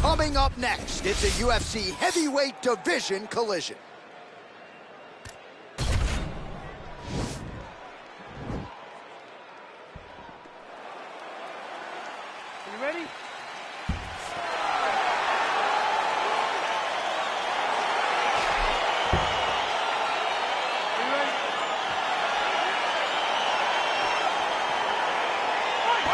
Coming up next, it's a UFC heavyweight division collision. You ready?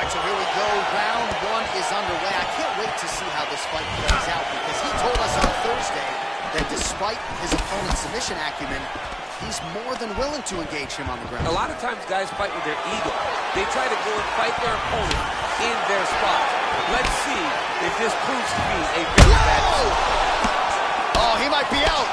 So here we go, round one is underway. I can't wait to see how this fight plays out because he told us on Thursday that despite his opponent's submission acumen, he's more than willing to engage him on the ground. A lot of times guys fight with their ego. They try to go and fight their opponent in their spot. Let's see if this proves to be a very bad decision. Oh, he might be out.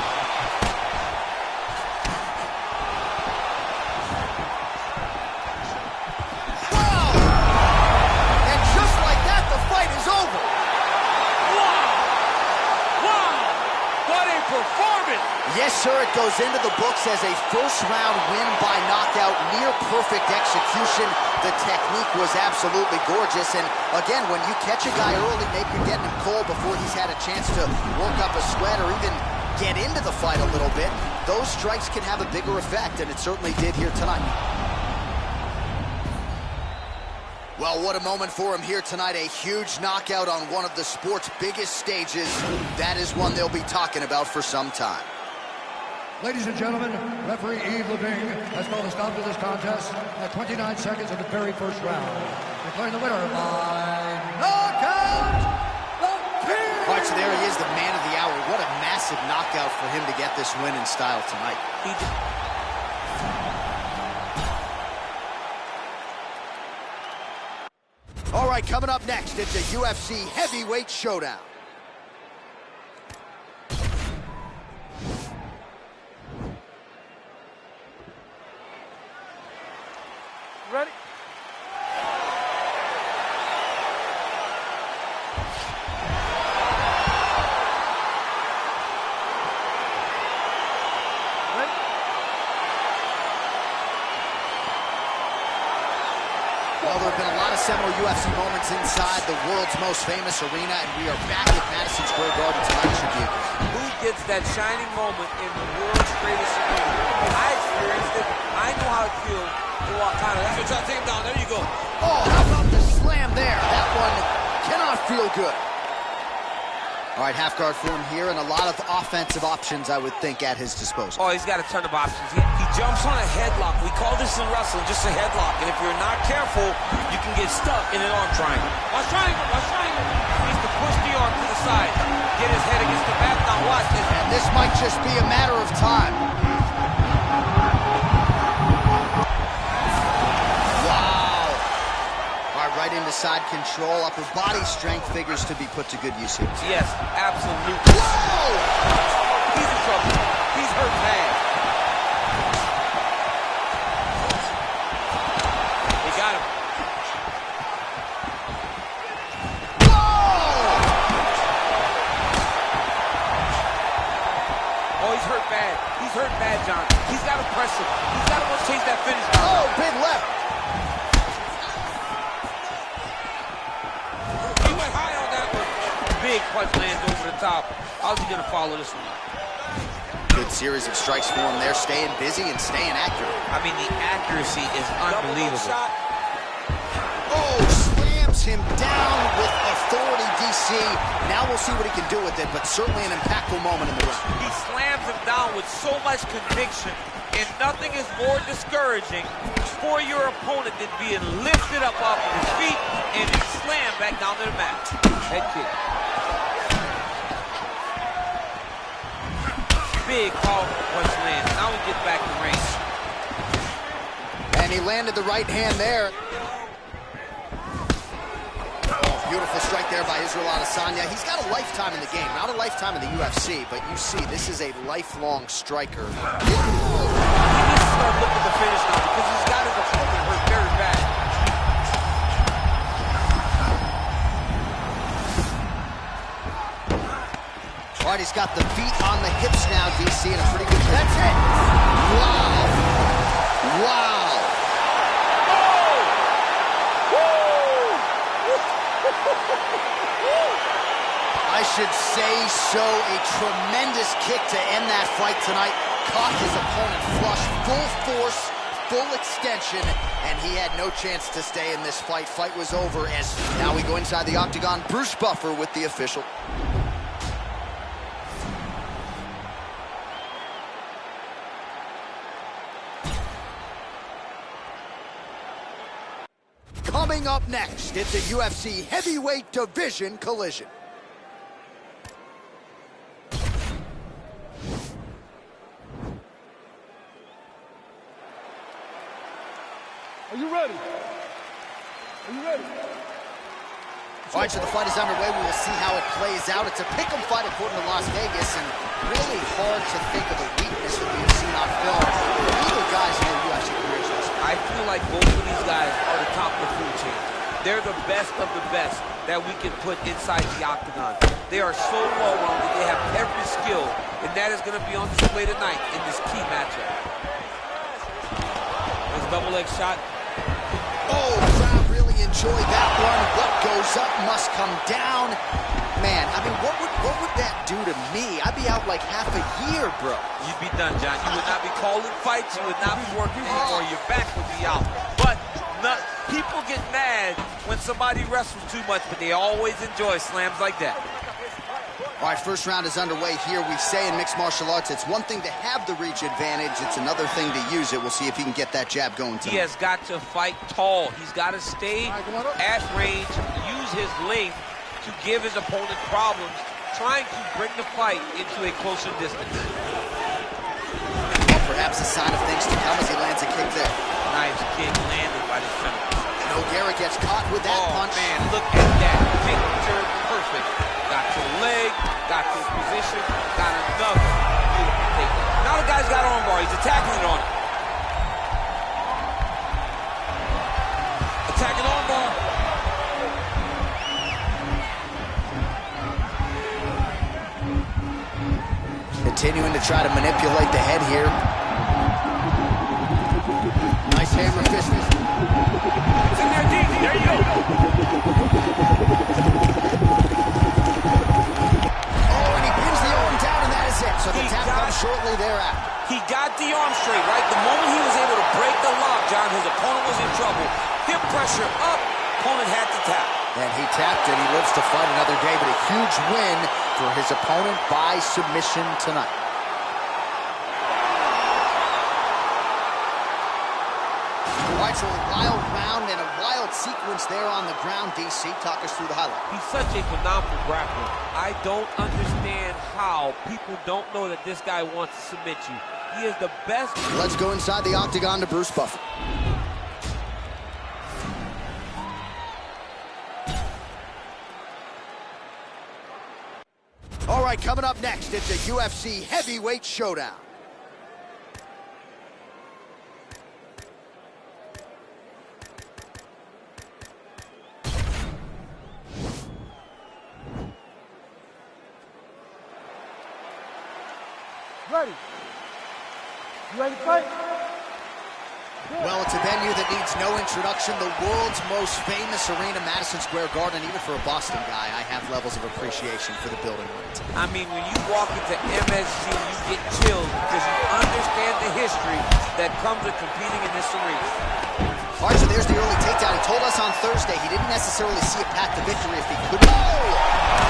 Yes, sir, it goes into the books as a first-round win by knockout, near-perfect execution. The technique was absolutely gorgeous, and again, when you catch a guy early, maybe you're getting him cold before he's had a chance to work up a sweat or even get into the fight a little bit, those strikes can have a bigger effect, and it certainly did here tonight. Well, what a moment for him here tonight. A huge knockout on one of the sport's biggest stages. That is one they'll be talking about for some time. Ladies and gentlemen, referee Yves Lavigne has called a stop to this contest at 29 seconds of the very first round, declaring the winner by knockout. All right, so there he is, the man of the hour. What a massive knockout for him to get this win in style tonight. All right, coming up next, it's a UFC heavyweight showdown. Ready? Well, there have been a lot of seminal UFC moments inside the world's most famous arena, and we are back at Madison Square Garden tonight, Shabir. Who gets that shining moment in the world's greatest arena? I experienced it. I know how it feels to walk out of that. So try to take him down. There you go. Oh, how about the slam there? That one cannot feel good. All right, half guard form here, and a lot of offensive options, I would think, at his disposal. Oh, he's got a ton of options. He jumps on a headlock. We call this in wrestling just a headlock. And if you're not careful, you can get stuck in an arm triangle. Watch triangle, watch triangle. He needs to push the arm to the side. Get his head against the back. Now watch this. And this might just be a matter of time. Right into side control. Upper body strength figures to be put to good use here. Yes, absolutely. Whoa! He's in trouble. He's hurt bad. He got him. Whoa! Oh, he's hurt bad. He's hurt bad, John. He's got to press him. He's got to go chase that finish. Oh, big left. Big punch lands over the top. How's he gonna follow this one? Good series of strikes for him there, staying busy and staying accurate. I mean, the accuracy is unbelievable. Oh, slams him down with authority, DC. Now we'll see what he can do with it, but certainly an impactful moment in the round. He slams him down with so much conviction, and nothing is more discouraging for your opponent than being lifted up off of his feet and slammed back down to the mat. Head kick. Big powerful punch lands. Now we get back to range. And he landed the right hand there. Oh, beautiful strike there by Israel Adesanya. He's got a lifetime in the game, not a lifetime in the UFC, but you see, this is a lifelong striker. He needs to start looking to finish now because he's got his opponent hurt very bad. All right, he's got the feet on the hips now, DC, in a pretty good position. That's it. Wow. Wow. I should would say so. A tremendous kick to end that fight tonight. Caught his opponent flush, full force, full extension, and he had no chance to stay in this fight. Fight was over as now we go inside the octagon. Bruce Buffer with the official. Coming up next, it's a UFC heavyweight division collision. Are you ready? Are you ready? All right, so the fight is underway. We will see how it plays out. It's a pick'em fight according to Las Vegas, and really hard to think of a weakness that we've seen on film. Either guys in their UFC careers. I feel like both of these guys are the top of the food chain. They're the best of the best that we can put inside the octagon. They are so well-rounded. They have every skill, and that is going to be on display tonight in this key matchup. There's a double leg shot. Oh, crowd really enjoyed that one. What goes up must come down. Man, I mean, what would that do to me? I'd be out like half a year, bro. You'd be done, John. You would not be calling fights. You would not be working anymore. Your back would be out. But people get mad when somebody wrestles too much, but they always enjoy slams like that. All right, first round is underway here. We say in mixed martial arts, it's one thing to have the reach advantage. It's another thing to use it. We'll see if he can get that jab going tonight. He has got to fight tall. He's got to stay at range, use his length to give his opponent problems, trying to bring the fight into a closer distance. Well, perhaps a sign of things to come as he lands a kick there. Nice kick landed by the center. Nogueira gets caught with that punch. Man, look at that. Picture perfect. Got your leg, got your position, got another beautiful takedown. Now the guy's got armbar. He's attacking it on him. Attacking armbar. Continuing to try to manipulate the head here. Nice hammer fist. It's in there deep. There you go. Oh, and he pins the arm down, and that is it. So the tap comes shortly thereafter. He got the arm straight, right? The moment he was able to break the lock, John, his opponent was in trouble. Hip pressure up. Opponent had to tap. And he tapped it. He lives to fight another day, but a huge win for his opponent by submission tonight. All right, so a wild round and a wild sequence there on the ground. DC, talk us through the highlight. He's such a phenomenal grappler. I don't understand how people don't know that this guy wants to submit you. He is the best. Let's go inside the octagon to Bruce Buffer. All right, coming up next, it's a UFC heavyweight showdown. Ready? You ready to fight? Well, it's a venue that needs no introduction. The world's most famous arena, Madison Square Garden. Even for a Boston guy, I have levels of appreciation for the building. I mean, when you walk into MSG, you get chills because you understand the history that comes with competing in this arena. All right, so there's the early takedown. He told us on Thursday he didn't necessarily see a path to victory if he could. Oh!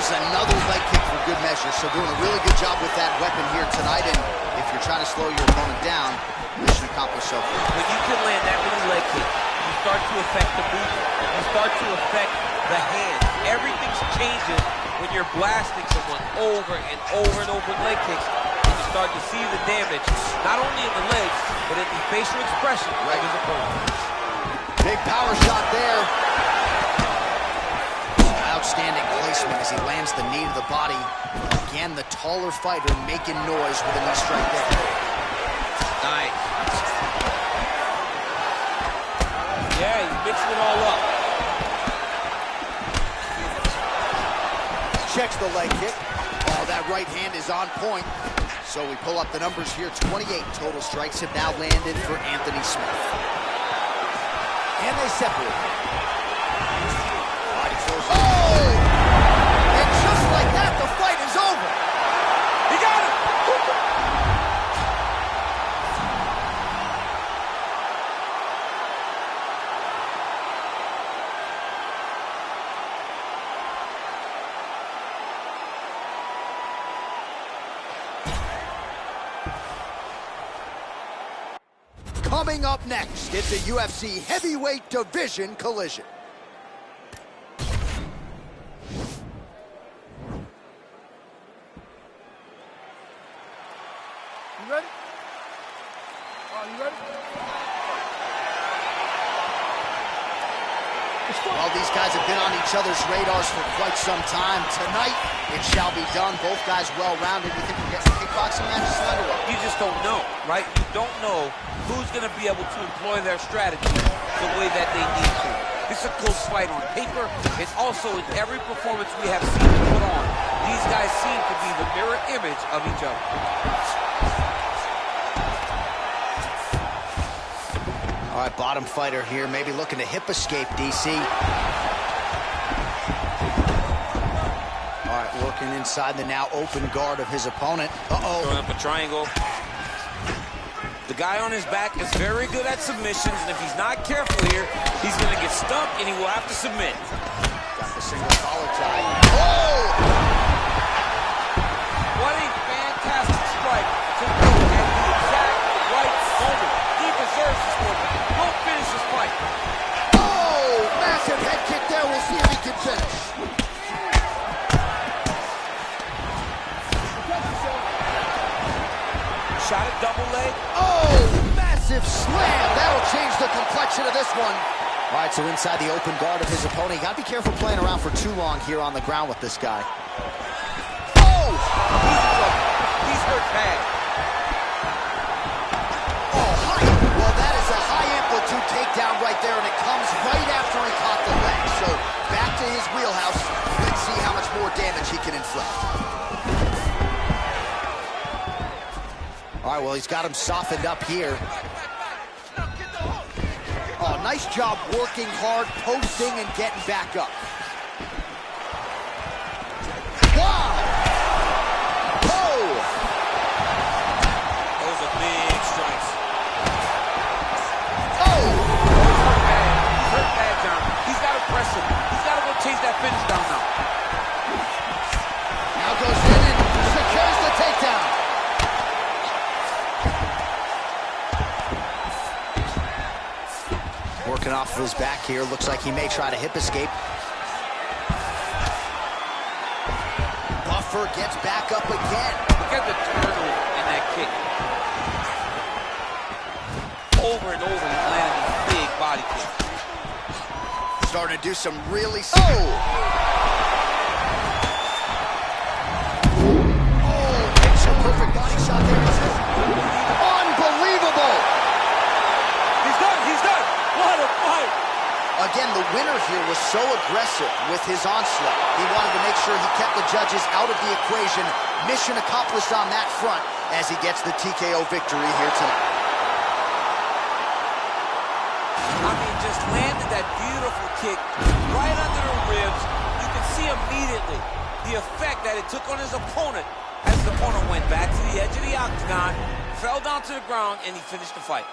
Another leg kick for good measure. So doing a really good job with that weapon here tonight. And if you're trying to slow your opponent down, mission accomplished so far. When you can land that many leg kicks, you start to affect the movement. You start to affect the hand. Everything changes when you're blasting someone over and over and over with leg kicks. And you start to see the damage, not only in the legs, but in the facial expression of his opponent. Big power shot there. Outstanding placement as he lands the knee to the body. Again, the taller fighter making noise with a knee strike there. Nice. Yeah, mixing it all up. Checks the leg kick. Oh, that right hand is on point. So we pull up the numbers here. 28 total strikes have now landed for Anthony Smith. And they separate. Oh! And just like that, the fight is over. He got him! Coming up next, it's a UFC heavyweight division collision. You ready? You ready? Well, these guys have been on each other's radars for quite some time. Tonight, it shall be done. Both guys well-rounded. You think we'll get some kickboxing matches tonight or what? You just don't know, right? You don't know who's going to be able to employ their strategy the way that they need to. It's a close fight on paper. It's also in every performance we have seen them put on. These guys seem to be the mirror image of each other. All right, bottom fighter here, maybe looking to hip escape, DC. All right, working inside the now open guard of his opponent. Uh-oh. Throwing up a triangle. The guy on his back is very good at submissions, and if he's not careful here, he's going to get stuck, and he will have to submit. Got the single collar tie. Oh! What a fantastic strike to go at the exact right moment. He deserves this one. He'll finish this fight. Oh! Massive head kick there. We'll see if he can finish. Shot at double leg. Oh! Massive slam. That'll change the complexion of this one. All right, so inside the open guard of his opponent. You got to be careful playing around for too long here on the ground with this guy. Oh! He's in trouble. He's hurt bad. Oh, high. Well, that is a high-amplitude takedown right there, and it comes right after he caught the leg. So back to his wheelhouse. Let's see how much more damage he can inflict. All right, well, he's got him softened up here. Oh, nice job working hard, posting, and getting back up. Wow! Oh! Those are big strikes. Oh! He's hurt bad, John. He's got to press him. He's got to go chase that finish down now. Now goes in and secures the takedown. Working off of his back here. Looks like he may try to hip escape. Buffer gets back up again. Look at the turnover in that kick. Over and over, he's landing these big body kicks. Starting to do some really... Oh! Oh, picture perfect body shot there. Unbelievable! He's done, he's done! What a fight! Again, the winner here was so aggressive with his onslaught. He wanted to make sure he kept the judges out of the equation. Mission accomplished on that front as he gets the TKO victory here tonight. I mean, just landed that beautiful kick right under the ribs. You can see immediately the effect that it took on his opponent as his opponent went back to the edge of the octagon, fell down to the ground, and he finished the fight.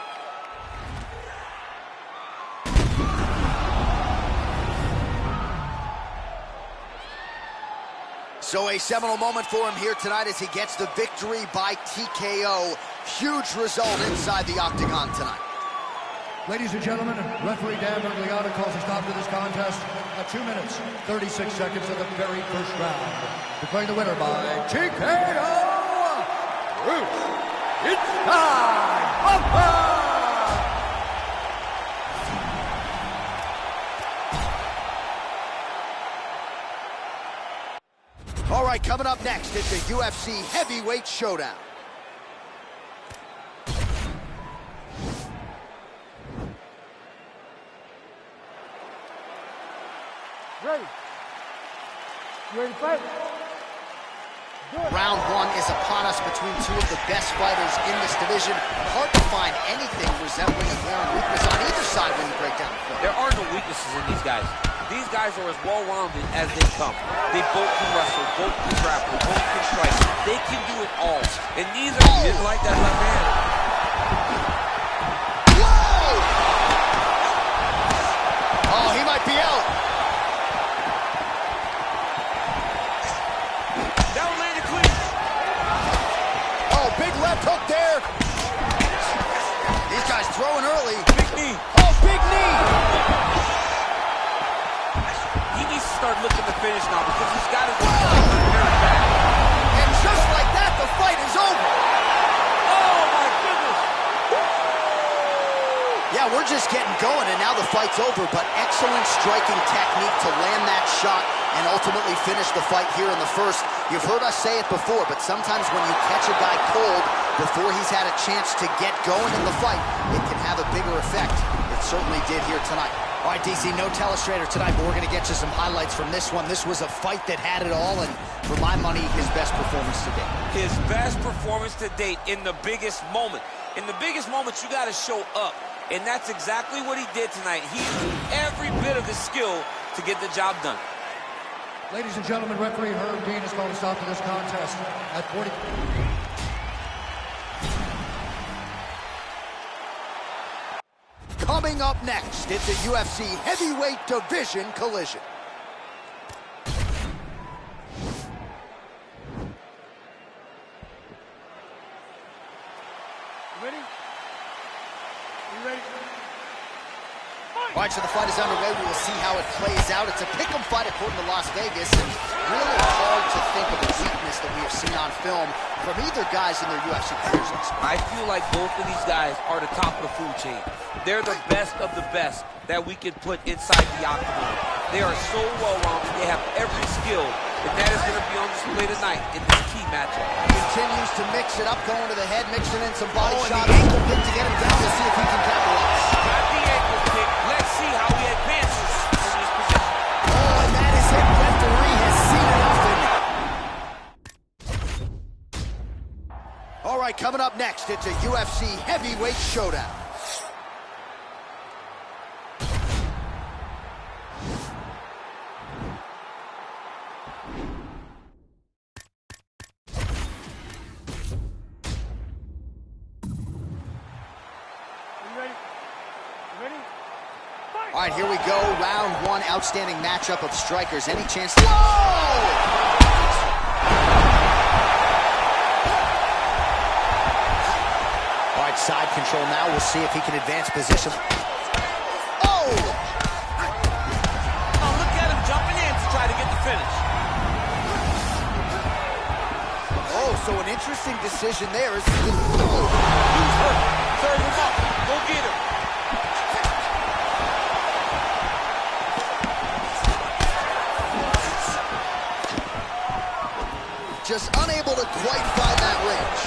So a seminal moment for him here tonight as he gets the victory by TKO. Huge result inside the octagon tonight. Ladies and gentlemen, referee Dan Bergliano calls a stop to this contest at 2 minutes, 36 seconds of the very first round. Declaring the winner by TKO, it's time! All right, coming up next, it's a UFC heavyweight showdown. Ready. You ready to fight? Do it. Round one is upon us between two of the best fighters in this division. Hard to find anything resembling a glaring weakness on either side when you break down the film. There are no weaknesses in these guys. These guys are as well-rounded as they come. They both can wrestle, both can grapple, both can strike. They can do it all. And neither didn't like that left hand. Whoa! Oh, he might be out. That one landed clean. Oh, big left hook there. These guys throwing early. Big knee. Oh, big knee. He needs to start looking to finish now because he's got his very back. And just like that, the fight is over. Oh, my goodness. Yeah, we're just getting going, and now the fight's over, but excellent striking technique to land that shot and ultimately finish the fight here in the first. You've heard us say it before, but sometimes when you catch a guy cold before he's had a chance to get going in the fight, it can have a bigger effect. It certainly did here tonight. All right, DC, no telestrator tonight, but we're going to get you some highlights from this one. This was a fight that had it all, and for my money, his best performance to date. His best performance to date in the biggest moment. In the biggest moments, you got to show up. And that's exactly what he did tonight. He used every bit of his skill to get the job done. Ladies and gentlemen, referee Herb Dean has called a stop to this contest at 40. Coming up next, it's a UFC heavyweight division collision. You ready? You ready? All right, so the fight is underway. We will see how it plays out. It's a pick'em fight according to Las Vegas, and really hard to think of a weakness that we have seen on film from either guys in their UFC careers. I feel like both of these guys are the top of the food chain. They're the best of the best that we can put inside the octagon. They are so well-rounded. They have every skill, and that is going to be on display tonight in this key matchup. Continues to mix it up, going to the head, mixing in some body shots. Ankle pick to get him down to see if he can capitalize. Got the ankle kick. Let's see how he advances from this position. Oh, and that is it. Referee has seen enough. All right, coming up next, it's a UFC heavyweight showdown. All right, here we go. Round one, outstanding matchup of strikers. Any chance to... Whoa! All right, side control now. We'll see if he can advance position. Oh! Oh, look at him jumping in to try to get the finish. Oh, so an interesting decision there. He's hurt. Serve him up. Go get him. Just unable to quite find that range.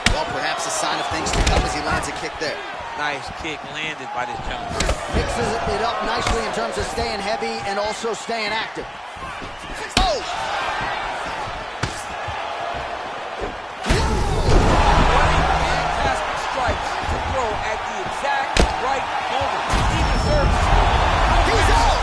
Well, perhaps a sign of things to come as he lands a kick there. Nice kick landed by this gentleman. Mixes it up nicely in terms of staying heavy and also staying active. Oh! Fantastic strikes to throw at the exact right moment. He deserves it. He's out!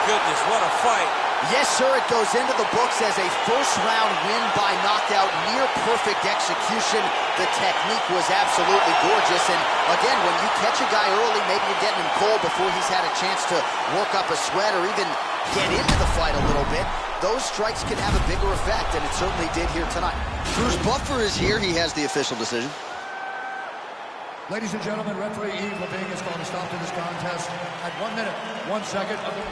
Goodness, what a fight. Yes, sir, it goes into the books as a first-round win by knockout, near-perfect execution. The technique was absolutely gorgeous, and again, when you catch a guy early, maybe you're getting him cold before he's had a chance to work up a sweat or even get into the fight a little bit, those strikes can have a bigger effect, and it certainly did here tonight. Bruce Buffer is here. He has the official decision. Ladies and gentlemen, referee Yves Lavigne has called a stop to this contest at 1 minute, 1 second of the...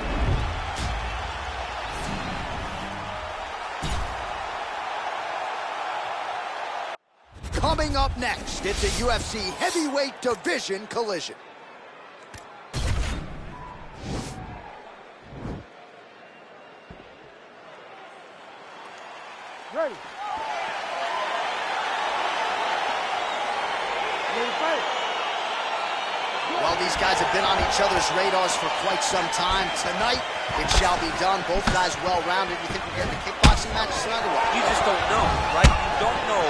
Coming up next, it's a UFC heavyweight division collision. Ready. Ready to fight. Well, these guys have been on each other's radars for quite some time. Tonight, it shall be done. Both guys well-rounded. You think we're getting a kickboxing match tonight or what? You just don't know, right? You don't know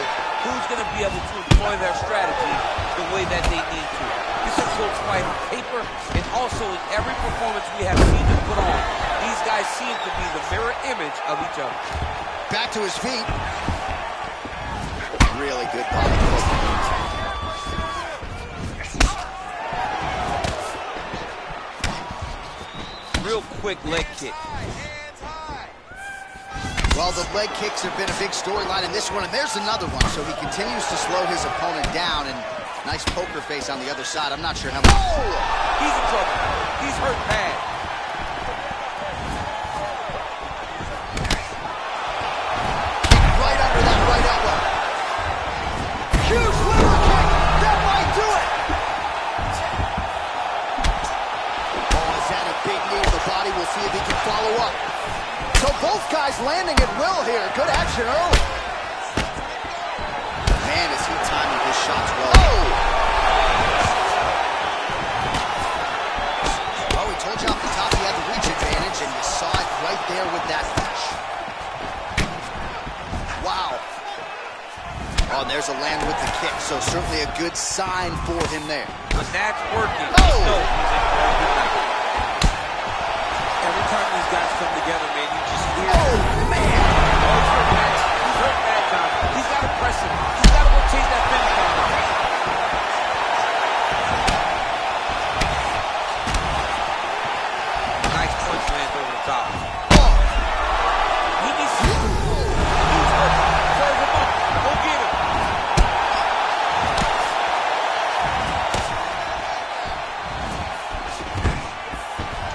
who's going to be able to employ their strategy the way that they need to. This is Wilkes fight on paper, and also in every performance we have seen them put on. These guys seem to be the mirror image of each other. Back to his feet. Really good body kick. Real quick leg kick. Well, the leg kicks have been a big storyline in this one, and there's another one. So he continues to slow his opponent down, and nice poker face on the other side. I'm not sure how much. Oh! He's in trouble. He's hurt bad. Right under that right elbow. Huge liver kick. That might do it. Oh, is that a big knee to the body? We'll see if he can follow up. So both guys landing at will here. Good action early. Man, is he timing his shots well. Oh! Well, we told you off the top he had the reach advantage, and you saw it right there with that punch. Wow. Oh, and there's a land with the kick, so certainly a good sign for him there. And that's working. Oh! He's in for a good night. Every time these guys come together, man, you just hear. Oh, man! Oh, he's hurt bad. He's hurt bad, John. He's got to press him. He's got to go chase that finish down. Nice punch lands over the top. Oh! He needs to. He's hurt. Serve him up. Go get him.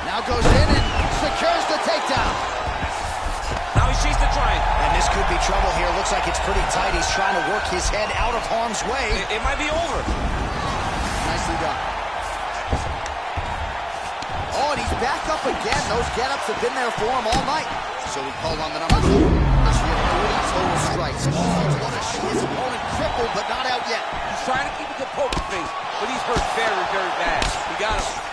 Now goes in and secures the takedown. Now he shakes the triangle. And this could be trouble here. Looks like it's pretty tight. He's trying to work his head out of harm's way. It might be over. Nicely done. Oh, and he's back up again. Those get-ups have been there for him all night. So we call on the number 2. She had 40 total strikes. Oh, he's going to see his opponent crippled, but not out yet. He's trying to keep it to poker face, but he's hurt very, very bad. He got him.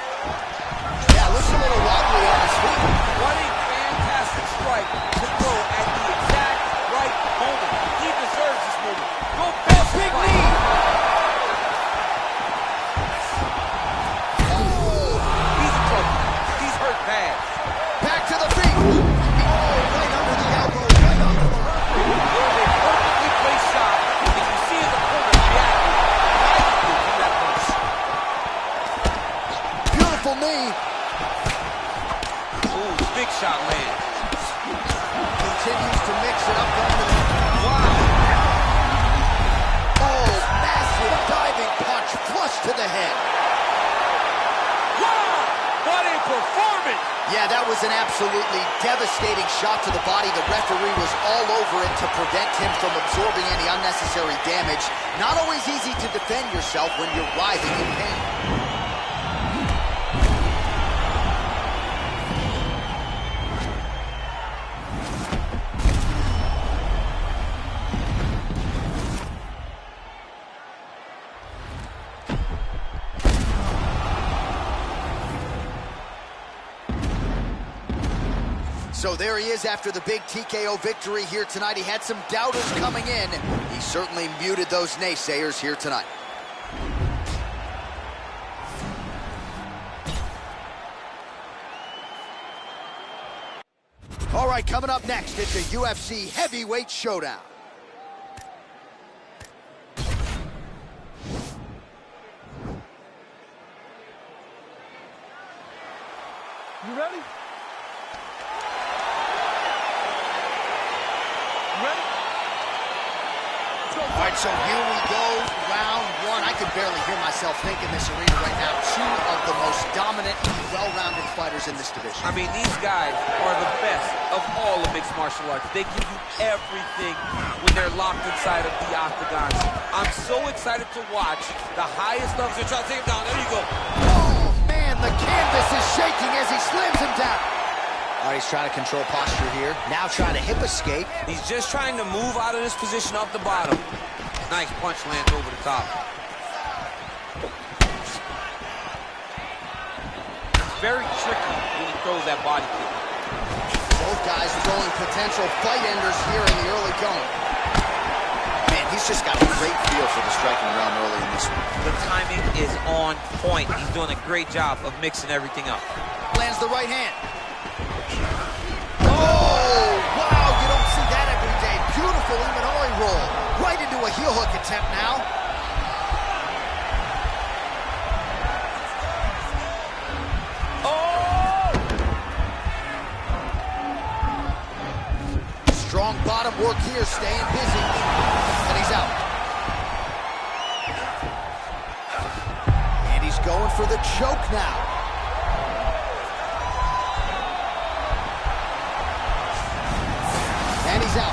Yeah, looks a little wobbly on his feet. What a fantastic strike to throw at the exact right moment. He deserves this moment. Go best Big fight. knee. He's in trouble. He's hurt bad. Back to the feet. Oh, right under the elbow. Right on the It was a perfectly placed shot, and you see his opponent reacting magically from that punch. beautiful knee. Ooh, big shot lands. Continues to mix it up. Going to the... Wow. Oh, massive diving punch. Flush to the head. Wow! What a performance! Yeah, that was an absolutely devastating shot to the body. The referee was all over it to prevent him from absorbing any unnecessary damage. Not always easy to defend yourself when you're writhing in pain. So there he is after the big TKO victory here tonight. He had some doubters coming in. He certainly muted those naysayers here tonight. All right, coming up next, it's a UFC heavyweight showdown. You ready? Ready? All right, so here we go, round one. I can barely hear myself think in this arena right now. Two of the most dominant, well-rounded fighters in this division. I mean, these guys are the best of all of mixed martial arts. They give you everything when they're locked inside of the octagon. I'm so excited to watch the highest levels. You're trying to take him down. There you go. Oh, man, the canvas is shaking as he slams him down. All right, he's trying to control posture here. Now trying to hip escape. He's just trying to move out of this position off the bottom. Nice punch lands over the top. very tricky when he throws that body kick. Both guys throwing potential fight enders here in the early going. Man, he's just got a great feel for the striking realm early in this one. The timing is on point. He's doing a great job of mixing everything up. Lands the right hand. Oh, wow, you don't see that every day. Beautiful Imanari roll. Right into a heel hook attempt now. Strong bottom work here, staying busy. And he's out. And he's going for the choke now. And he's out.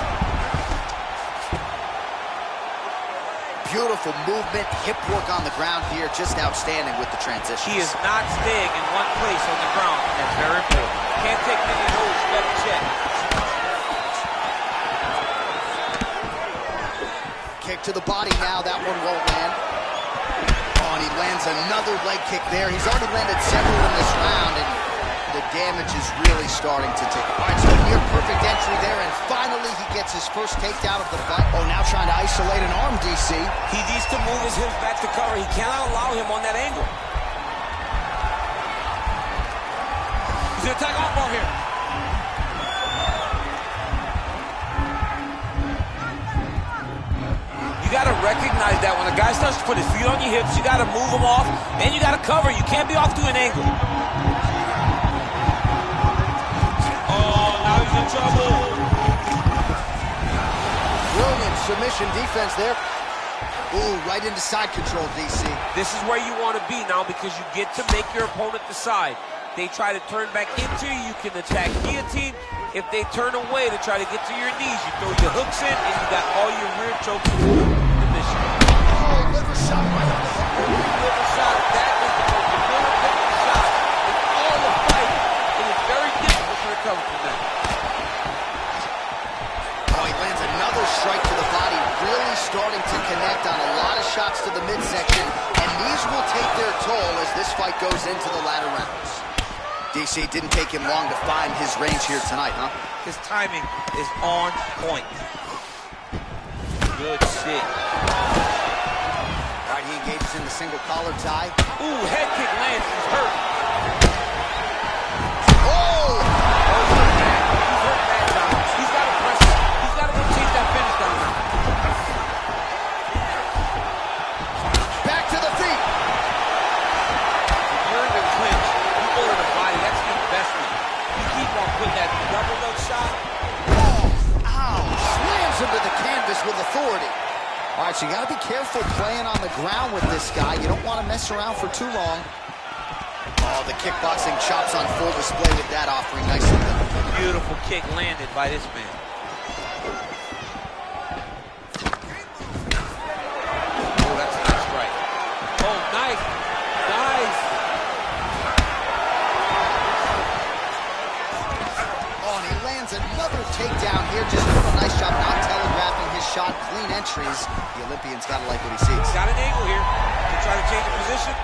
Beautiful movement, hip work on the ground here. Just outstanding with the transition. He is not staying in one place on the ground, and that's very important. Can't take many of those. You better check. Kick to the body now, that one won't land. Oh, and he lands another leg kick there. He's already landed several in this round, and the damage is really starting to take. All right, so near perfect entry there, and finally he gets his first takedown of the fight. Oh, now trying to isolate an arm, DC. He needs to move his hips back to cover. He cannot allow him on that angle. He's gonna attack off ball here. You got to recognize that when a guy starts to put his feet on your hips, you got to move him off, and you got to cover. You can't be off to an angle. Oh, now he's in trouble. Brilliant submission defense there. Ooh, right into side control, DC. This is where you want to be now because you get to make your opponent decide. They try to turn back into you, you can attack guillotine. If they turn away to try to get to your knees, you throw your hooks in, and you got all your rear chokes in submission. Oh, liver shot right on the head. Liver shot, that is the most debilitating shot in all the fight. It is very difficult to recover from that. Oh, he lands another strike to the body, really starting to connect on a lot of shots to the midsection, and these will take their toll as this fight goes into the latter rounds. DC, didn't take him long to find his range here tonight, huh? His timing is on point. Good shit. All right, he engages in the single collar tie. Ooh, head kick lands. He's hurt. Oh! He's hurt bad. He's hurt bad now. He's got to press it. He's got to go chase that finish down now. Back to the feet. If you're in the clinch, you go to the body. That's the investment. You keep on putting that double leg shot. Oh, ow. Slams him to the canvas with authority. All right, so you got to be careful playing on the ground with this guy. You don't want to mess around for too long. Oh, the kickboxing chops on full display with that offering. Nicely done. Beautiful kick landed by this man. Oh, that's a nice strike. Oh, nice. Nice. Oh, and he lands another takedown here. Just doing a nice job not telegraphing his shot. Clean entries. The Olympian's got to like what he sees. Got an angle here to try to change the position.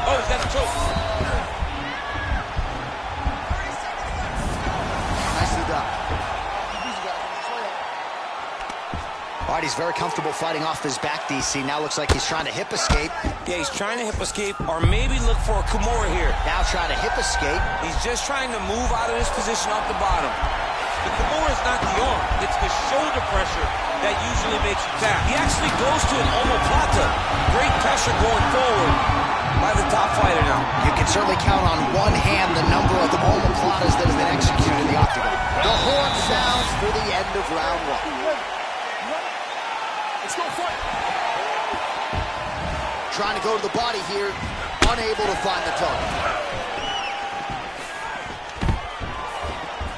Oh, he's got a choke. Nicely done. All right, he's very comfortable fighting off his back, DC. Now looks like he's trying to hip escape. Yeah, he's trying to hip escape or maybe look for a Kimura here. Now trying to hip escape. He's just trying to move out of this position off the bottom. The Kimura is not the arm. It's the shoulder pressure that usually makes you tap. He actually goes to an omoplata. Great pressure going forward by the top fighter now. You can certainly count on one hand the number of omoplatas that have been executed in the octagon. The horn sounds for the end of round one. Let's go fight. Trying to go to the body here, unable to find the target.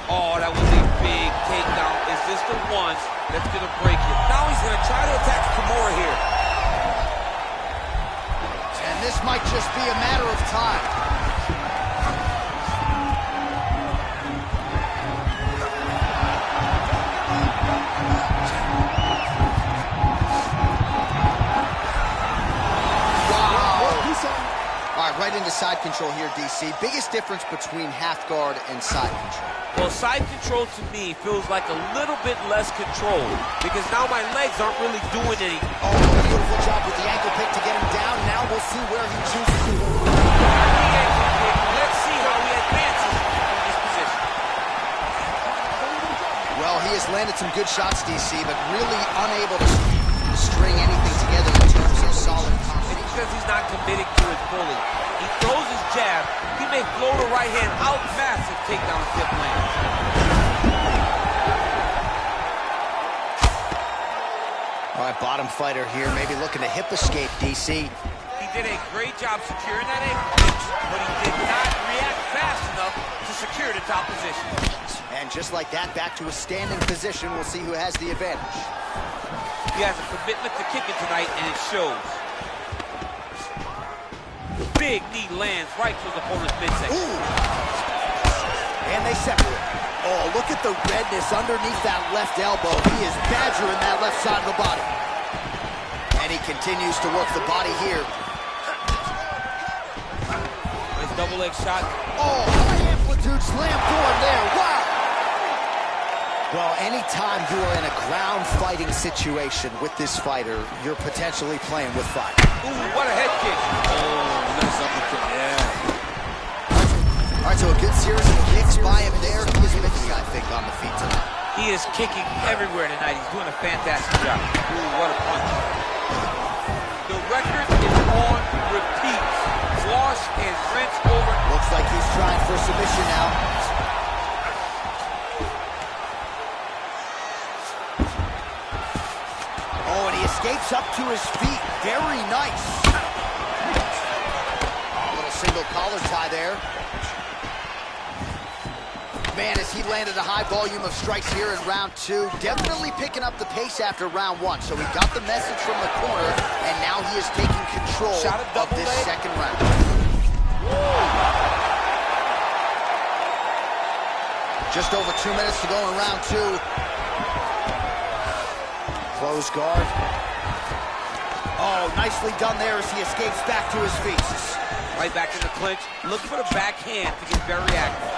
Oh, that was a big takedown. Is this the one that's going to break it? Now he's going to try to attack Kimura here. And this might just be a matter of time. All right, right into side control here, DC. Biggest difference between half guard and side control? Well, side control to me feels like a little bit less control because now my legs aren't really doing anything. Oh, beautiful job with the ankle pick to get him down. Now we'll see where he chooses to go. Let's see how he advances from this position. Well, he has landed some good shots, DC, but really unable to string anything together in terms of solid combination. Because he's not committing to it fully. He throws his jab. He may float a right hand out massive takedown if tip lands. All right, bottom fighter here, maybe looking to hip escape, DC. He did a great job securing that ankle pinch, but he did not react fast enough to secure the top position. And just like that, back to a standing position. We'll see who has the advantage. He has a commitment to kicking tonight, and it shows. Big knee lands right to his opponent's midsection. And they separate. Oh, look at the redness underneath that left elbow. He is badgering that left side of the body. And he continues to work the body here. Nice double leg shot. Oh, high amplitude slam forward there. Wow. Well, anytime you are in a ground fighting situation with this fighter, you're potentially playing with fire. Ooh, what a head kick. Oh, nice uppercut. Yeah. All right, so a good series of kicks by him there. He is mixing, I think, on the feet tonight. He is kicking everywhere tonight. He's doing a fantastic job. Ooh, what a punch. The record is on repeat. Wash and rinse over. Looks like he's trying for submission now. Oh, and he escapes up to his feet. Very nice. Little single collar tie there. Man, as he landed a high volume of strikes here in round two, definitely picking up the pace after round one. So he got the message from the corner, and now he is taking control of this second round. Just over 2 minutes to go in round two. Close guard. Oh, nicely done there as he escapes back to his feet. Right back in the clinch. Looking for the backhand to get very active.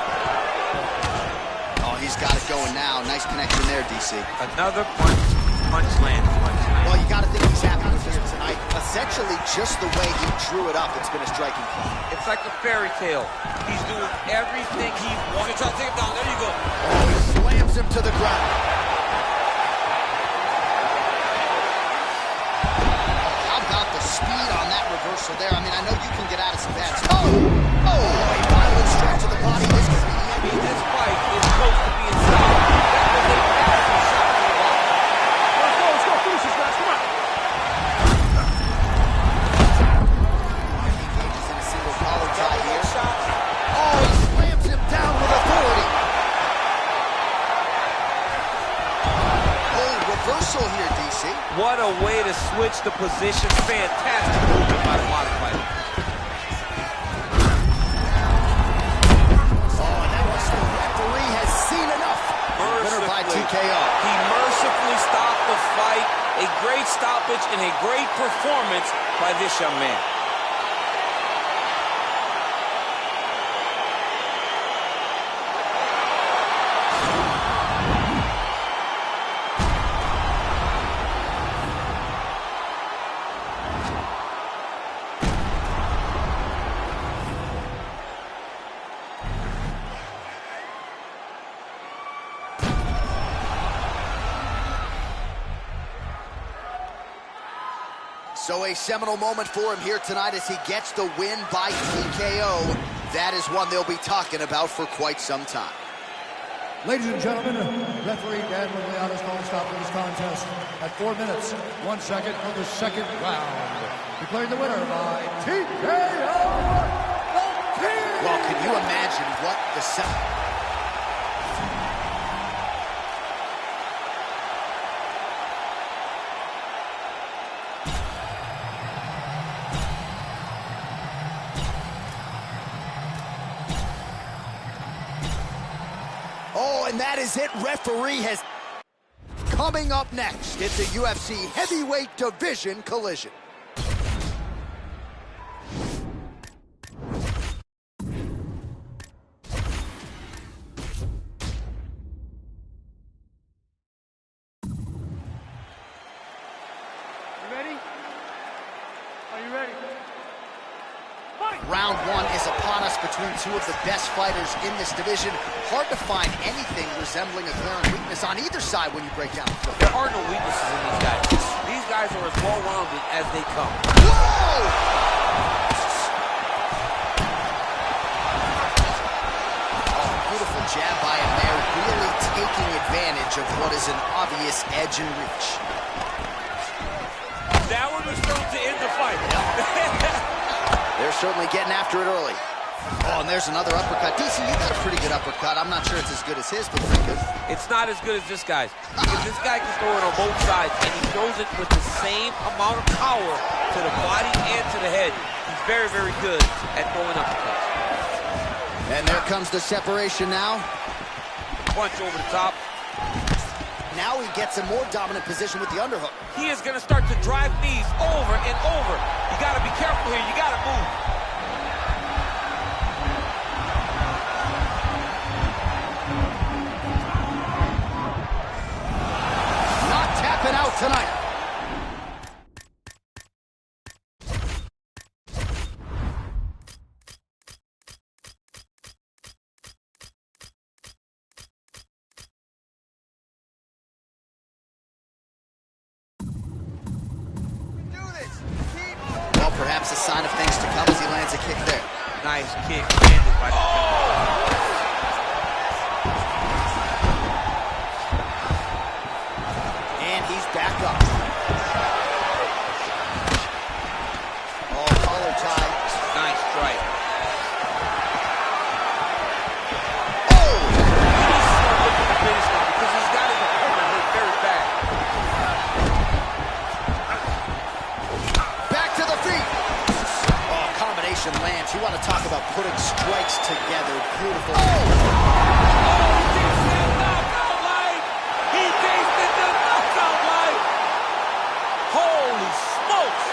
Oh, he's got it going now. Nice connection there, DC. Another punch land. Well, you got to think he's happy with this tonight. Essentially, just the way he drew it up, it's been a striking play. It's like a fairy tale. He's doing everything he wants. Try to take him down. There you go. Oh, he slams him to the ground. How about the speed on that reversal there? I mean, I know you can get out of some bad stuff. Oh, a violent strike to the body. This could be the end. This fight is close to being stopped. That was a powerful shot to the body. Let's go, finish this, guys, come on. He engages in a single collar tie here. Oh, he slams him down with authority. Oh, reversal here, DC. What a way to switch the position. Fantastic movement by the bottom fighter. TKO. He mercifully stopped the fight. A great stoppage and a great performance by this young man. So a seminal moment for him here tonight as he gets the win by TKO. That is one they'll be talking about for quite some time. Ladies and gentlemen, referee Dan Miragliotta has called a stop to this contest at 4 minutes, 1 second of the second round. Declaring the winner by TKO. Well, can you imagine what the Oh, and that is it. Referee has... Coming up next, it's a UFC heavyweight division collision. Round one is upon us between two of the best fighters in this division. Hard to find anything resembling a glaring weakness on either side when you break down the film. There are no weaknesses in these guys. These guys are as well-rounded as they come. Whoa! Oh, beautiful jab by him there, really taking advantage of what is an obvious edge and reach. That one was thrown to end the fight. They're certainly getting after it early. Oh, and there's another uppercut. DC, you got a pretty good uppercut. I'm not sure it's as good as his, but pretty good. It's not as good as this guy's. Because this guy can throw it on both sides, and he throws it with the same amount of power to the body and to the head. He's very, very good at throwing uppercuts. And there comes the separation now. Punch over the top. Now he gets a more dominant position with the underhook. He is going to start to drive knees over and over. You got to be careful here. You got to move. Not tapping out tonight. Perhaps a sign of things to come as he lands a kick there. Nice kick landed by the And he's back up. Oh, collar tie. Nice strike. Oh! He needs to start looking to finish now because he's got his opponent hurt very bad. Back to the feet. Oh, combination lands. You want to talk about putting strikes together. Beautiful. Oh! He tasted the knockout line. He tasted the knockout line. Holy smokes.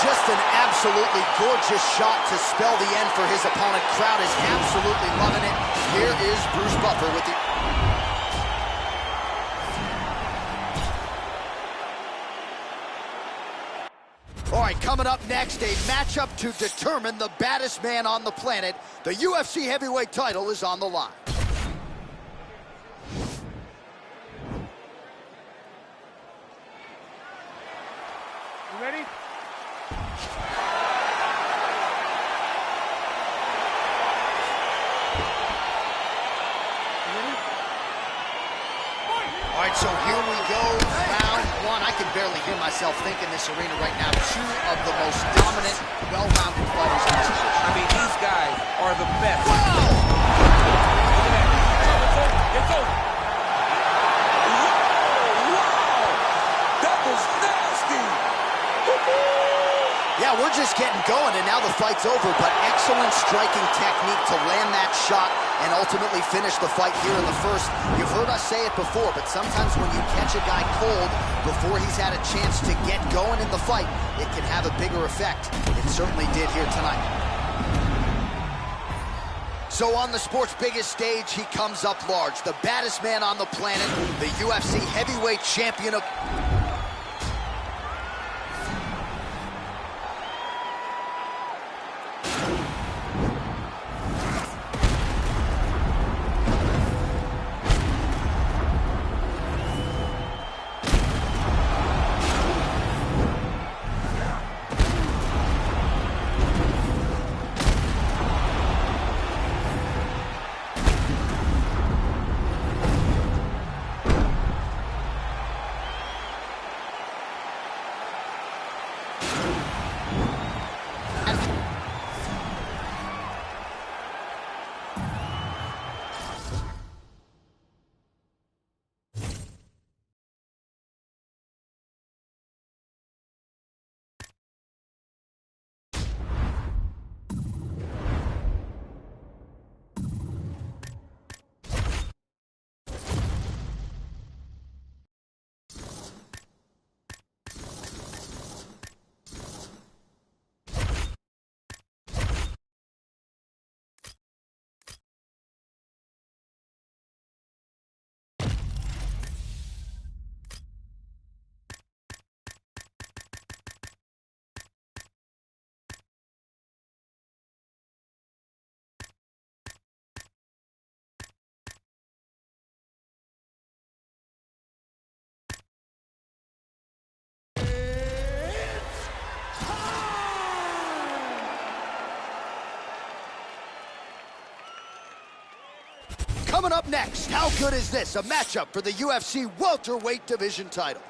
Just an absolutely gorgeous shot to spell the end for his opponent. Crowd is absolutely loving it. Here is Bruce Buffer with the... All right, coming up next, a matchup to determine the baddest man on the planet. The UFC heavyweight title is on the line. You ready? All right, so here we go, round one. I can barely hear myself think in this arena right now. Two of the most dominant, well-rounded fighters in this division. I mean, these guys are the best. Whoa! Look at that. It's over. It's over. Wow! That was nasty. Yeah, we're just getting going, and now the fight's over, but excellent striking technique to land that shot and ultimately finish the fight here in the first. You've heard us say it before, but sometimes when you catch a guy cold before he's had a chance to get going in the fight, it can have a bigger effect. It certainly did here tonight. So on the sport's biggest stage, he comes up large. The baddest man on the planet, the UFC heavyweight champion of... Coming up next, how good is this? A matchup for the UFC welterweight division title.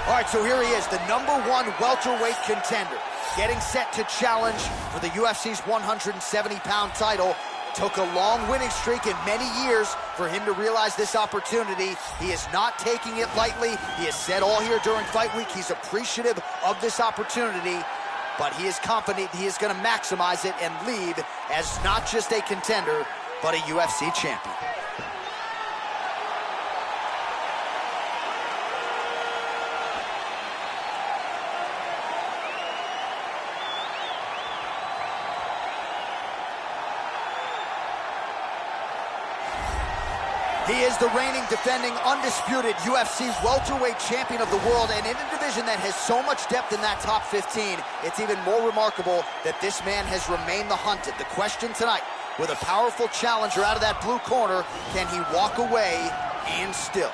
All right, so here he is, the #1 welterweight contender, getting set to challenge for the UFC's 170-pound title. Took a long winning streak in many years for him to realize this opportunity. He is not taking it lightly. He has said all here during fight week he's appreciative of this opportunity, but he is confident he is going to maximize it and leave as not just a contender, but a UFC champion. He is the reigning, defending, undisputed UFC welterweight champion of the world, and in a division that has so much depth in that top 15, it's even more remarkable that this man has remained the hunted. The question tonight, with a powerful challenger out of that blue corner, can he walk away and still?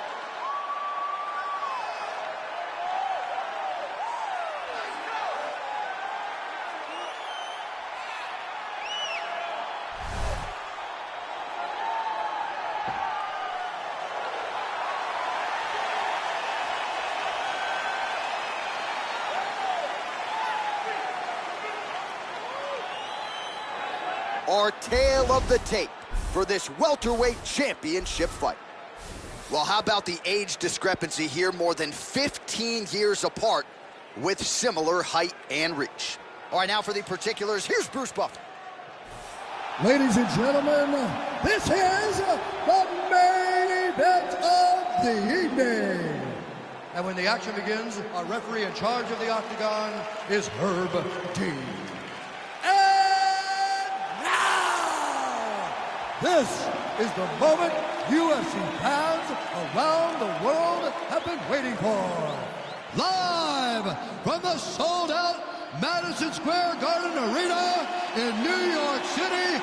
Our tale of the tape for this welterweight championship fight. Well, how about the age discrepancy here? More than 15 years apart with similar height and reach. All right, now for the particulars, here's Bruce Buffer. Ladies and gentlemen, this is the main event of the evening. And when the action begins, our referee in charge of the octagon is Herb Dean. This is the moment UFC fans around the world have been waiting for. Live from the sold-out Madison Square Garden Arena in New York City,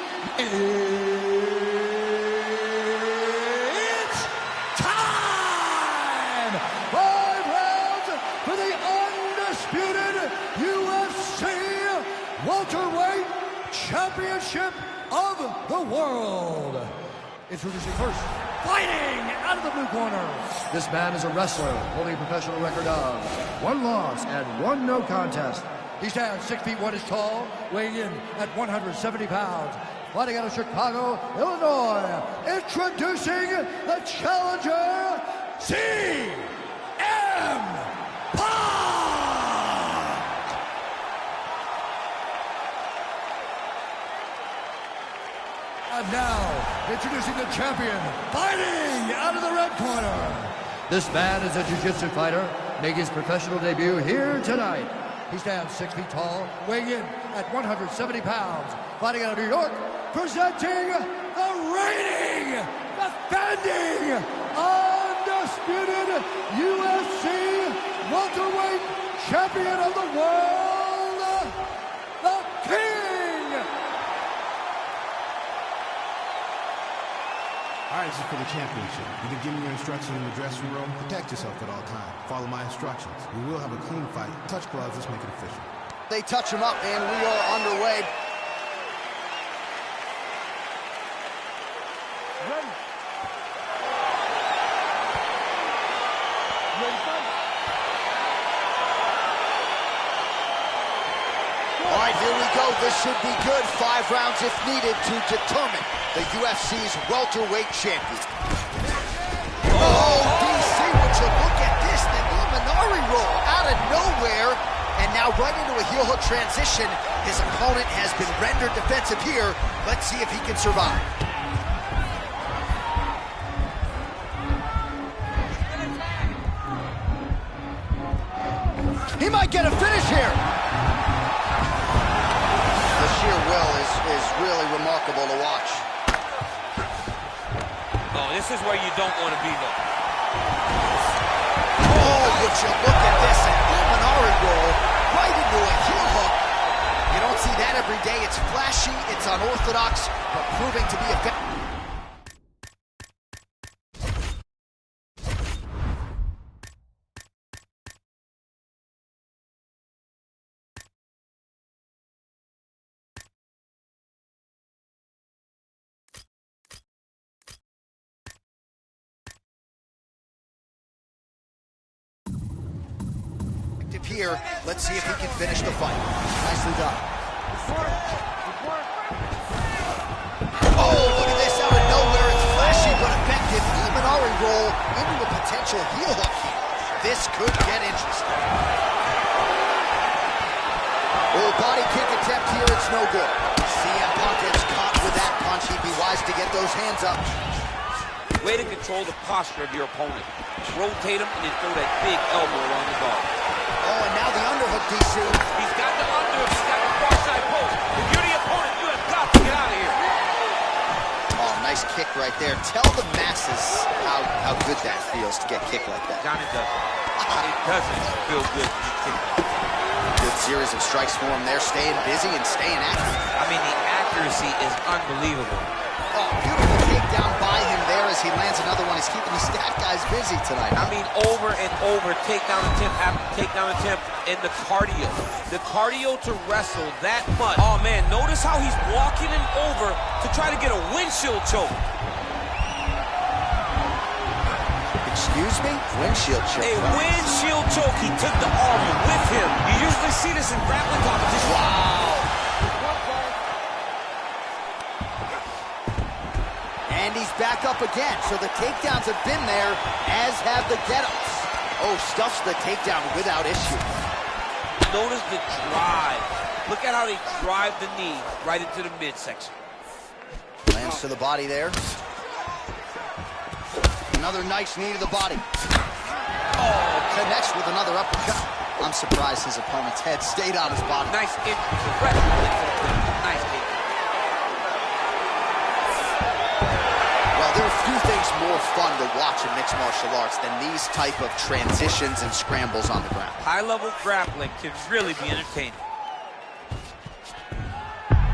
it's time! 5 rounds for the undisputed UFC welterweight championship of the world. Introducing first, fighting out of the blue corner. This man is a wrestler holding a professional record of 1 loss and 1 no contest. He stands 6 feet 1 inch tall, weighing in at 170 pounds. Fighting out of Chicago, Illinois. Introducing the challenger, CM Punk. And now, introducing the champion, fighting out of the red corner. This man is a jiu-jitsu fighter, making his professional debut here tonight. He stands 6 feet tall, weighing in at 170 pounds. Fighting out of New York, presenting the reigning, defending, undisputed UFC welterweight champion of the world, the King. All right, this is for the championship. You can give me your instructions in the dressing room. Protect yourself at all times. Follow my instructions. We will have a clean fight. Touch gloves. Let's make it official. They touch him up, and we are underway. Ready. Ready, fight. All right, here we go. This should be good. 5 rounds if needed to determine the UFC's welterweight champion. Oh, DC, would you look at this? The Illuminati roll out of nowhere. And now right into a heel hook transition. His opponent has been rendered defensive here. Let's see if he can survive. He might get a finish here. The sheer will is really remarkable to watch. Oh, this is where you don't want to be, though. Oh, would you look at this? An Illuminati roll right into a heel hook. You don't see that every day. It's flashy, it's unorthodox, but proving to be effective. here. Let's see if he can finish the fight. Nicely done. Oh, look at this out of nowhere. It's flashy but effective. Imanari roll into a potential heel hook here. This could get interesting. Oh, body kick attempt here. It's no good. CM Punk gets caught with that punch. He'd be wise to get those hands up. Way to control the posture of your opponent. Rotate him and then throw that big elbow along the guard. Oh, and now the underhook, DC. He's got the underhook. He's got the far side post. If you're the opponent, you have got to get out of here. Oh, nice kick right there. Tell the masses how good that feels to get kicked like that. Johnny doesn't. It doesn't feel good to get kicked like that. Good series of strikes for him there, staying busy and staying active. I mean, the accuracy is unbelievable. Oh, beautiful takedown by him there as he lands another one. He's keeping these stat guys busy tonight. I mean, over and over, takedown attempt after takedown attempt, and the cardio. The cardio to wrestle that much. Oh, man, notice how he's walking him over to try to get a windshield choke. Excuse me? Windshield choke. A windshield choke. He took the arm with him. You usually see this in grappling competition. Wow. And he's back up again. So the takedowns have been there, as have the get-ups. Oh, stuffs the takedown without issue. Notice the drive. Look at how they drive the knee right into the midsection. Lands to the body there. Another nice knee to the body. Oh, connects with another uppercut. I'm surprised his opponent's head stayed on his body. Nice entry. Nice kick. Well, there are a few things more fun to watch in mixed martial arts than these type of transitions and scrambles on the ground. High-level grappling can really be entertaining.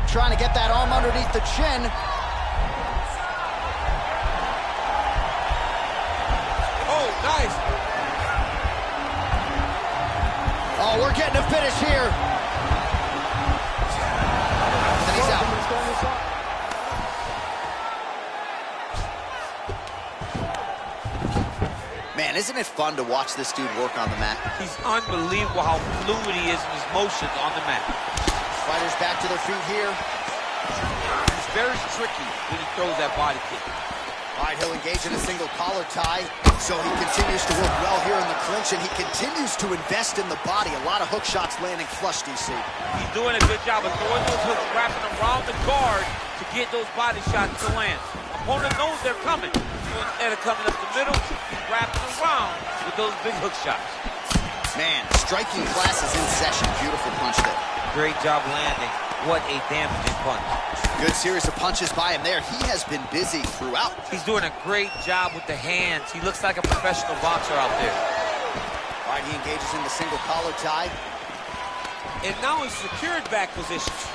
Trying to get that arm underneath the chin. Oh, nice. Oh, we're getting a finish here. And he's out. Man, isn't it fun to watch this dude work on the mat? He's unbelievable how fluid he is in his motions on the mat. Fighters back to their feet here. He's very tricky when he throws that body kick. All right, he'll engage in a single collar tie. So he continues to work well here in the clinch, and he continues to invest in the body. A lot of hook shots landing flush, DC. He's doing a good job of throwing those hooks, wrapping around the guard to get those body shots to land. Opponent knows they're coming. So instead of coming up the middle, he's wrapping around with those big hook shots. Man, striking class is in session. Beautiful punch there. Great job landing. What a damaging punch. Good series of punches by him there. He has been busy throughout. He's doing a great job with the hands. He looks like a professional boxer out there. All right, he engages in the single collar tie. And now he's secured back positions.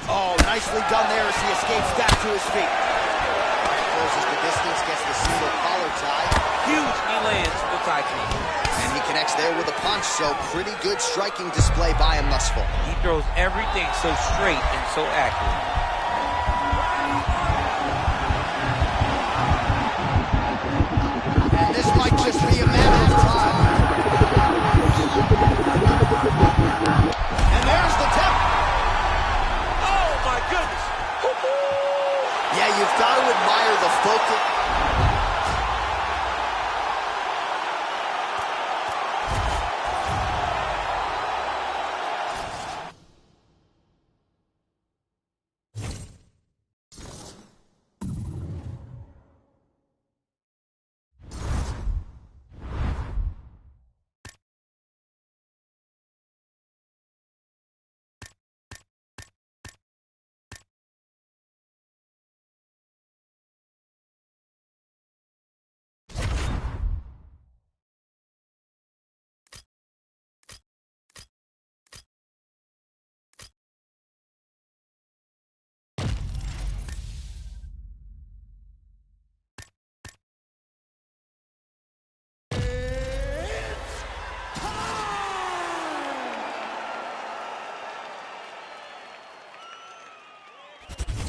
Oh, nicely done there as he escapes back to his feet. All right, closes the distance, gets the single collar tie. Huge knee lands for the tie team. And he connects there with a punch, so pretty good striking display by him thus far. He throws everything so straight and so accurate. And this might just be a matter of time. And there's the tap. Oh, my goodness. Yeah, you've got to admire the focus.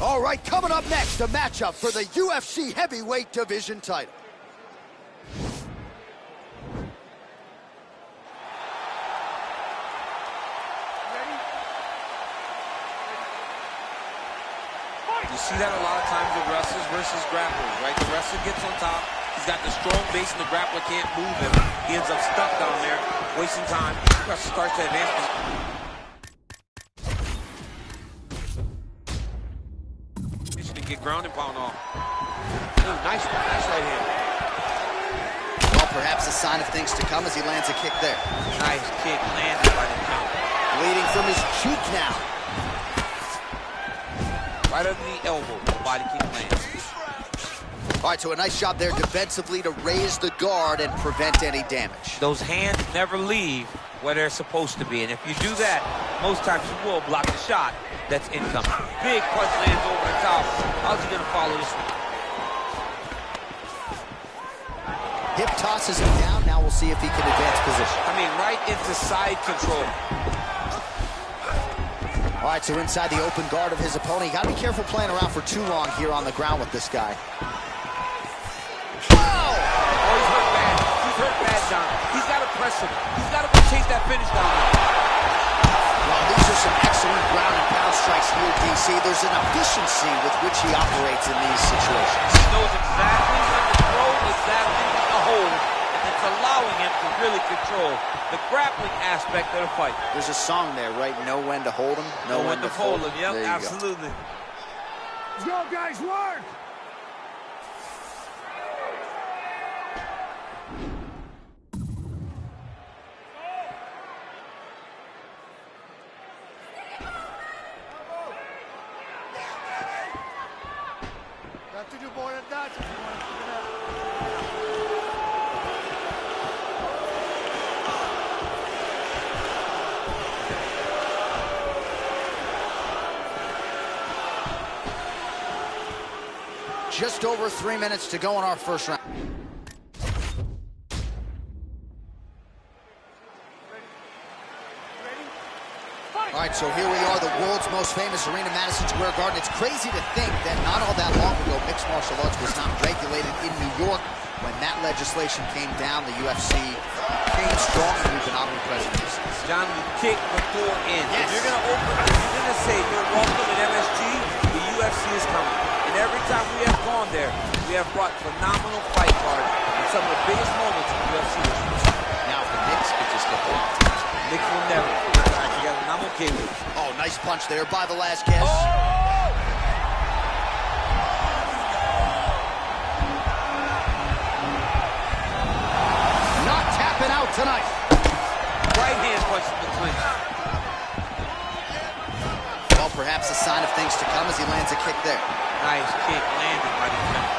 All right, coming up next, a matchup for the UFC Heavyweight Division title. You see that a lot of times with wrestlers versus grapplers, right? The wrestler gets on top. He's got the strong base, and the grappler can't move him. He ends up stuck down there, wasting time. The wrestler starts to advance. Get ground and pound off. Ooh, nice right hand. Well, perhaps a sign of things to come as he lands a kick there. Nice kick landed by the count. Bleeding from his cheek now. Right under the elbow, the body kick lands. All right, so a nice job there defensively to raise the guard and prevent any damage. Those hands never leave where they're supposed to be, and if you do that, most times you will block the shot that's incoming. Big punch lands over the top. How's he gonna follow this one? Hip tosses him down. Now we'll see if he can advance position. I mean, right into side control. All right, so inside the open guard of his opponent. You gotta be careful playing around for too long here on the ground with this guy. Oh, he's hurt bad. He's hurt bad, John. He's gotta press him. He's gotta go chase that finish down there. Well, these are some excellent ground and pound strikes here, DC. There's an efficiency with which he operates in these situations. He knows exactly when to throw, exactly when to hold, and it's allowing him to really control the grappling aspect of the fight. There's a song there, right? Know when to hold him, know when to fold him. Yep, there you absolutely. Let's go, guys, work! You have to do more than that if you want to keep it up. Just over 3 minutes to go in our first round. All right, so here we are, the world's most famous arena, Madison Square Garden. It's crazy to think that not all that long ago, mixed martial arts was not regulated in New York. When that legislation came down, the UFC came strong, and we've been omnipresent. John, you kick the door in. Yes. If you're gonna say you're welcome at MSG, the UFC is coming. And every time we have gone there, we have brought phenomenal fight cards and some of the biggest moments in UFC history. Now, if the Knicks could just get there. Knicks will never get back together, and I'm okay with it. Oh, nice punch there by Velasquez. Oh! Not tapping out tonight. Right hand punch in the clinch. Well, perhaps a sign of things to come as he lands a kick there. Nice kick landed by the count.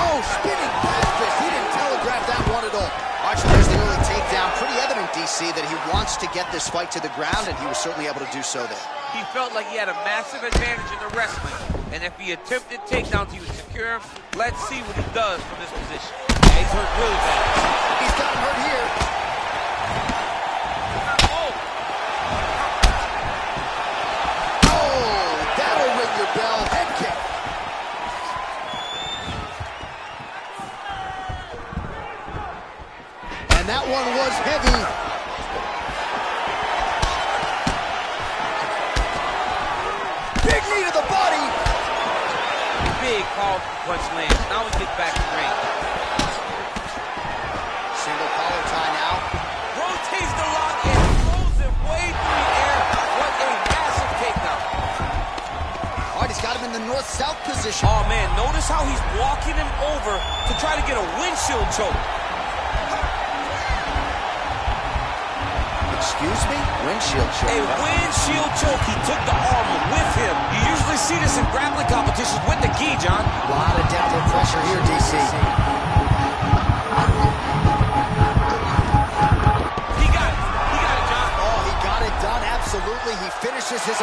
Oh, spinning back fist. He didn't telegraph that one at all. All right, so there's the early takedown. Pretty evident, DC, that he wants to get this fight to the ground, and he was certainly able to do so there. He felt like he had a massive advantage in the wrestling, and if he attempted takedowns, he would secure him. Let's see what he does from this position. Yeah, he's hurt really bad. He's got him hurt here. Oh! Oh, that'll ring your bell. Head kick. And that one was heavy. Big knee to the body. Big powerful punch lands. Now he gets back to ring. Single collar tie now. Rotates the lock and throws him way through the air. What a massive takedown. All right, he's got him in the north-south position. Oh, man, notice how he's walking him over to try to get a windshield choke. Excuse me? Windshield choke. A windshield choke. He took the armor with him. You usually see this in grappling competitions with the gi, John. A lot of downward pressure here, DC. He got it. He got it, John. Oh, he got it done, absolutely. He finishes his...